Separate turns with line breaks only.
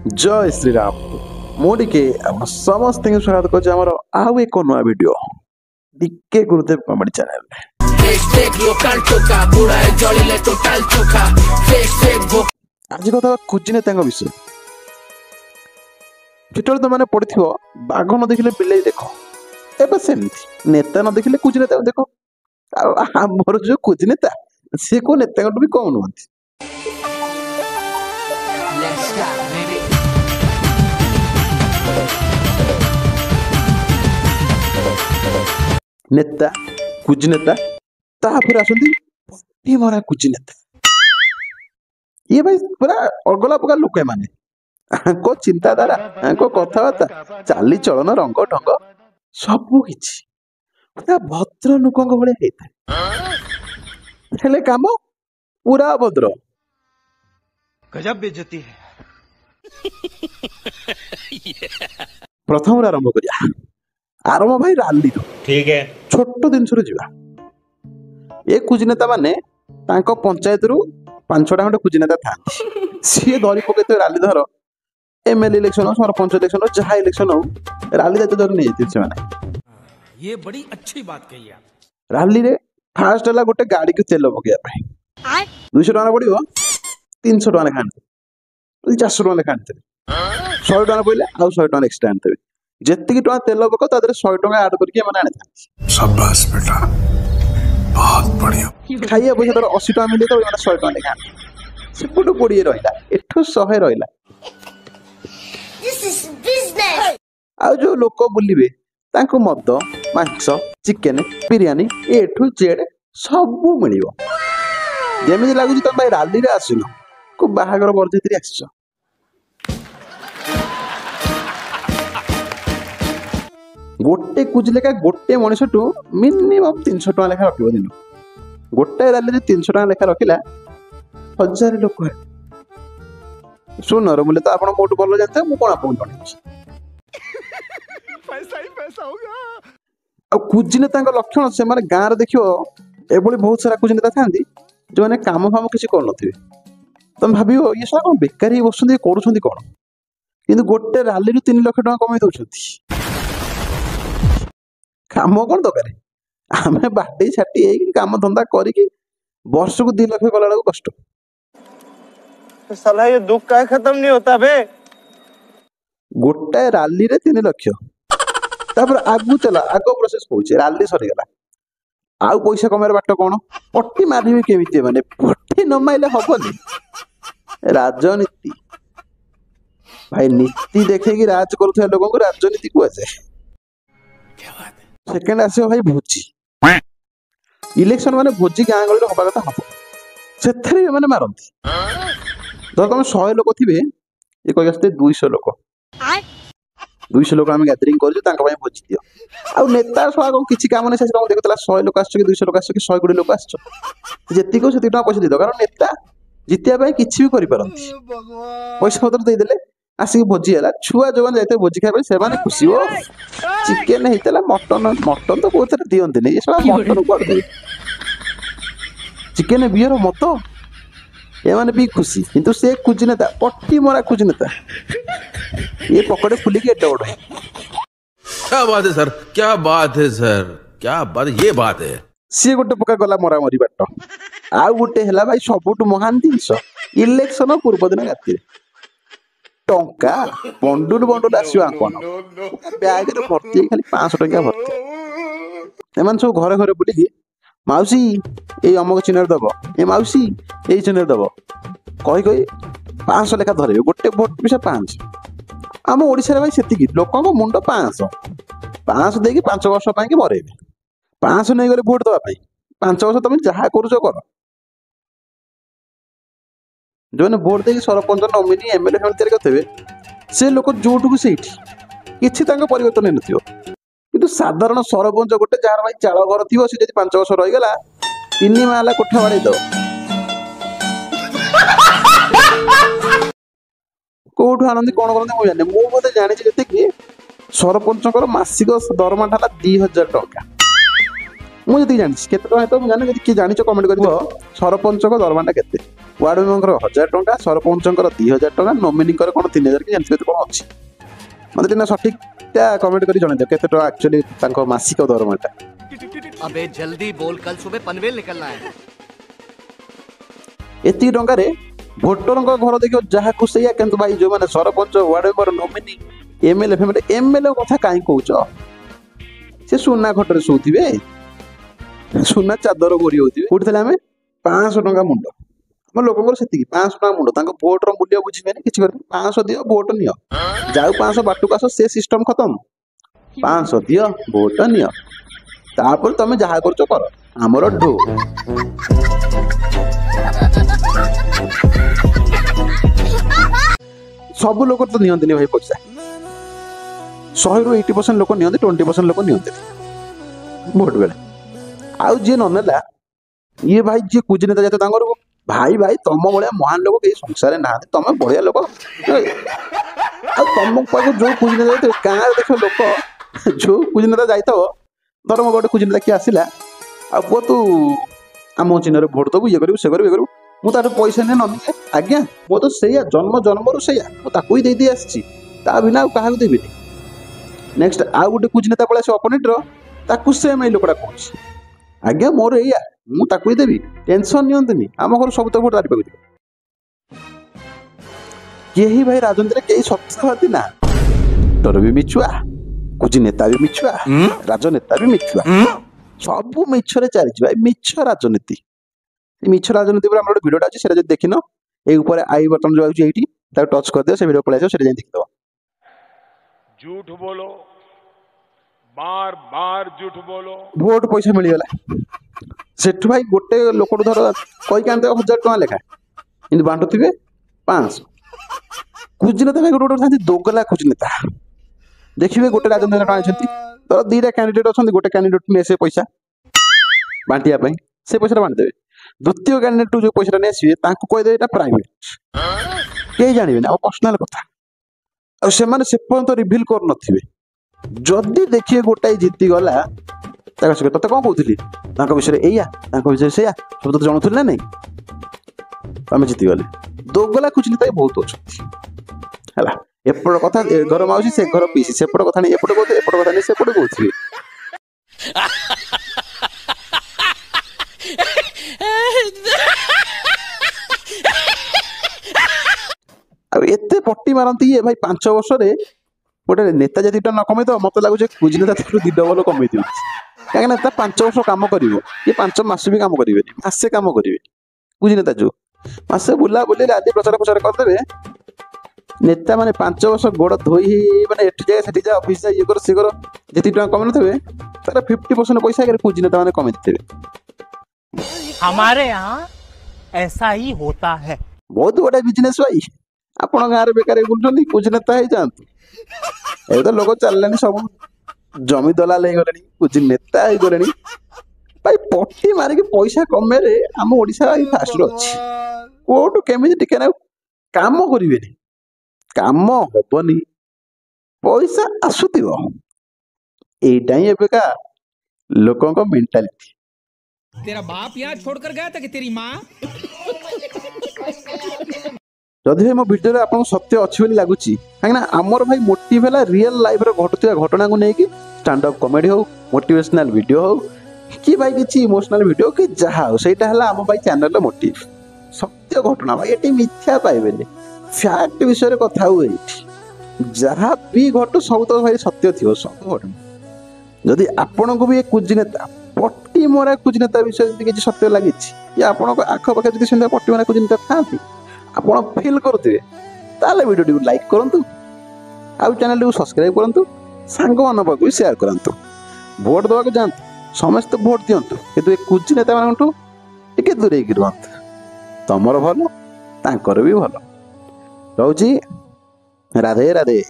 जय श्री राम मोटिके समस्त स्वागत कर आउ एक नुआ वीडियो डीके गुरुदेव कॉमेडी चैनल आज कथा खुजी नेता विषय जो तुमने पढ़ी बाघ न देखिले बिले देख एवं सेमती नेता न देखिले कुजी नेता देख आमर जो कुजी नेता सी को नेता भी कम नुहति नेता कुजी नेता तापर आसती मरा कुजी नेता ये भाई पूरा अलगला प्रकार लोक माने चिंताधारा कथबार्ता चाली चलन रंग ढंग सबू किछि पूरा भद्र लोक भाई काम पूरा अभद्र
गजब बेइज्जती है।
प्रथम आरंभ करिया आरंभ भाई राली
ठीक है
छोट दिन जा ये कुजी नेता माने तांको पंचायत रु 5-6टा खंडे कुजी नेता था सी धरी पकड़ते राली धर एमएलए इलेक्शन सरपंच इलेक्शन जहाँ इलेक्शन हो राली दायित्व धर नहीं से माने
ये बड़ी अच्छी बात कही आप।
राली रे फास्ट है गोटे गाड़ी को तेल पकड़ा 200 टका पड़ो 300 टका लेखा आनते 400 टका लेखा आनते 100 टका पड़े आउ 100 टका एक्सट्रा आनते जेतिकी टका तेल पक ता 100 टका ऐड करके माने आने
शाबाश बेटा बहुत बढ़िया
खाइए पैसा तर 80 टका मिले तो 100 टका लेखा सेपटू 20 रहिला एठू 100 रहिला आ जो लोक बुलिबे तांको मद मांस chicken biryani A to Z सब मिलिबो जेमिति लागुची तुम भाई राली रे आसिनो को बाहागर बरजती आसछ गोटे कुज लेखा गोटे मनिषटू मिनिमम 300 टका लेखा रखिबो दिन गोटे राली रे 300 टका लेखा रखिला 1000 लोक सुनर मुले तो आपण मोटू बोल जानते मु कोन आपण जणै
पैसा ही पैसा होगा।
आ कुजी नेता लक्षण से माने गाँव रे देखियो एभली बहुत सारा कुजी नेता थांदी जो माने काम फाम किसी कर नथिबे तुम भाबियो ये सब कोन बेकारी बसुंदी करूछंदी कोन किंतु गोटे राली रु 3 लाख टका कमाई दउछंती काम कोन दरकार आमे बाटी छाटी एई काम धंदा करी कि वर्ष को 2 लाख गला कष्ट
साला ये दुख का खत्म नहीं होता बे
गोटे राली रे 3 लाख तापर आगु चला आगो प्रोसेस होचे राली सरी गला आउ पैसा कमार बाट कोन पट्टी मारिबे केमिति माने पट्टी न माइले हबनी राजनीति भाई नीति देखे कि राज करूथै लोगन को राजनीति को आसे क्या बात है सेकंड आसे भाई भोजी इलेक्शन माने भोजी गां गली हबा कथा हबो सेथरे माने मारंती तो तुम 100 लोक थिबे ए कहि आस्ते 200 लोक 200 लोक आम गैदरिंग कर भोजी दियो आ नेता सब किसी काम नहीं से देखला 100 लोक आस 200 लोक आस 120 लोक आस जी को से पैसा दे कारण नेता जितिया किसी भी करें पैसा पत्र देदेले आसिक भोजी है छुआ जो जाते भोजी खाए से खुशी हो चिकेन होता मटन मटन तो बहुत दिखते ये सब मटन कर चिकेन बियर मत एमाने भी खुशी किंतु से कुजी नेता पट्टी मरा कुजी नेता ये पकड़े फुली के एटा उड़े
क्या बात है सर क्या बात है सर क्या बात ये बात है
सी गोटे पका गला मरा मरी बाट आ गोटे हला भाई सबुठ महान जिनस इलेक्शन पूर्व दिन राति टंका बंडुल बंडुल आसो आंकन बैग रे भर्ती खाली 500 टका भर्ती एमान सब घरे घरे बुली माउसी ए अमक चिन्ह दब ए माउसी ए चिन्ह दब कही कही 500 लेखा धरे गोटे भोट पिछा 5 आम ओडिशा भाई सेतिकी लोक मुंड 500 देकी 5 वर्ष पाई मरेबे 500 नहीं गले भोट दवा 5 वर्ष तुम जहाँ करुच कर जो भोट देकी सरपंच नमिनी एमएलए तैयारी करते से लोक जोटू से किसी परिवर्तन नहीं किंतु साधारण सरपंच गोटे जार भाई चाल घर थी सी 5 वर्ष रहीगला 3 माला कोठा बाड़े दो कौटू आनंदी कौन करते मुझे जाने मुझे जानी जी सरपंच मासिक दरमा था 2000 टका मुझे जानी के जानी किए जानी कमेंट कर सरपंच दरमाटा के वार्ड मेम्बर 1000 टंका सरपंचर 2000 टंका नॉमिनी कौन 3000 कि जानते कौन अच्छी मतलब टीना सठिकटा कमेंट कर जन केते टका एक्चुअली मासिक दरमाटा
अबे जल्दी बोल, कल सुबह पनवेल निकलना है।
एति टंका रे भोटर घर देखियो जहाँ खुश किंतु भाई जो मैंने sarpanch ward member nominee MLA फेमएलए एमएलए कथा कहीं कौच से सुना खटर शोथे सुना चादर गोरी होती कौटी आम 500 टंका मुंड आम लोक से 500 टंका मुंड भोटर मूल्य बुझे किसी 500 दियो भोट नियो जाऊ 500 बाटू आस से सिस्टम खत्म 500 दियो भोट नियो तापर तुम जहाँ कर आमर ढो सब लोग तो नियंती भाई पैसा 100 ରୁ 80% लोक नियंती 20% लोक नियंती भोट बेले आउ जी ननेला ये भाई जी कुजनेता जाते भाई भाई तुम भाया महान लोग कहीं संसार ना तुम बढ़िया लोक तुम पाक जो कुजनेता जाते गाँव देख लोक जो कुजनेता जाता धर मो गोटे कुजनेता किए आसला आ पुआ तू आम चिन्ह भोट दबू ये करू से करू मुझे पैसा नहीं ननी आज्ञा मो तो से जन्म जन्मरू से मुझे दे आसी बिना क्या देवी नेक्स्ट आउ गोटे कुजनेता पड़ा से अपोनेंट ताकू सेम ये लोकटा कौन आज्ञा मोर या मुझे देवी टेंशन नियंतनी आम घर सब तो भोट तारी पाक यही भाई राजनीति कई सत्यवादी ना डर भी मिछुआ कुछ नेता भी मिछुआ राजनेता भी मिछुआ सब मिछरे चली भाई मिछ राजनीति मिछ राजनीति पर गोटे भिडियोटा अच्छे जो देखिन ये आई बटन जो आई टच कर दियो से वीडियो पलि आस देखिद
झूठ बोलो, बार बार झूठ बोलो।
भोट पैसा मिलगला सेठू भाई गोटे लोक धर कहीकि 1000 टका लेखा इन बांटुवे 500 कुजनेता भाई गोटे था दोगला कुजनेता देखिए गोटे राजनेता आनी तो 2टा कैंडिडेट अच्छा गोटे कैंडिडेट ने से पैसा बांटिया से पैसा बांटिदेवे द्वितीय कैंडिडेट जो पैसा नहीं आसवे कहीदे ये प्राइवेट कहीं जानवे ना पर्सनाल कथा से पर्यंत रिभिल कर जदि देखिए गोटाई जीति गला तोते कौन कहती विषय एया विषय से सब तो जानू ना नहीं आम जीति गले दोगला कुछ नेता बहुत अच्छा एपट कथा घर माउसी से घर पीसी सेपट कथा नहीं एपट कहते एपट कथा नहीं सेपट कहते एते पट्टी मारती ये भाई 5 वर्ष रे गोटे नेता जदि न कमे तो मत लगुच कुजनेता 2 डबल कमे कहीं 5 वर्ष कम कर ये 5 मास भी कम करेंगे मासे कम करेंगे कुजनेता जो मासे बुला बुले आदि प्रचार प्रचार करदे नेता माने 5 वर्ष गोड़ धोई माने एठी जाए सेठी जा ऑफिस जा ये कर से कर जति टका कमे नथबे तार 50% पैसा कुजनेता माने कमे देते
हमारे यहाँ ऐसा ही होता है।
बहुत बड़ा बिजनेस भाई आपण गाँव बेकार बुलुं कुजनेता हो जातु ए तो लोग चलने सब जमी दलाल हो गले कुछ नेता हो गले भाई पट्टी मारिक पैसा कमे आम ओडिशा फास्ट अच्छी कोटू केमी टिके ना काम करें काम हेनी पैसा आसुव यहीटा ही एबेका लोकों मेंटालिटी।
तेरा बाप यहाँ छोड़कर गया था कि तेरी माँ?
जदि मो भिडियो आपन सत्य अच्छी बोली लगुच कहीं आमर भाई मोटिव है रियल लाइफ घटुवा घटना को लेकिन स्टैंड अप कॉमेडी हो मोटिवेशनल वीडियो हो कि भाई किसी इमोशनल वीडियो कि जहाँ हो सहीटा है आम भाई चैनल मोटिव सत्य घटना भाई ये मिथ्या पाइबे फैक्ट विषय कथा हुए जहाँ भी घटू सब तो भाई सत्य थी सब घटना जदि आपण को भी कुजनेता पट्टी मरा कुजनेता विषय किसी सत्य लगी आपण आखपाखे जो पट्टी मरा कुजनेता था आप फिल करुवे ताले वीडियो को लाइक करूँ आउ चैनल को सब्सक्राइब करूँ सांग मान पाक भी शेयर करूँ भोट देवाक जातु समस्त भोट दिंतु कि कुजनेता मानू टे दूरे रुहतु तुमर भल तांकर भी भल रोची राधे राधे।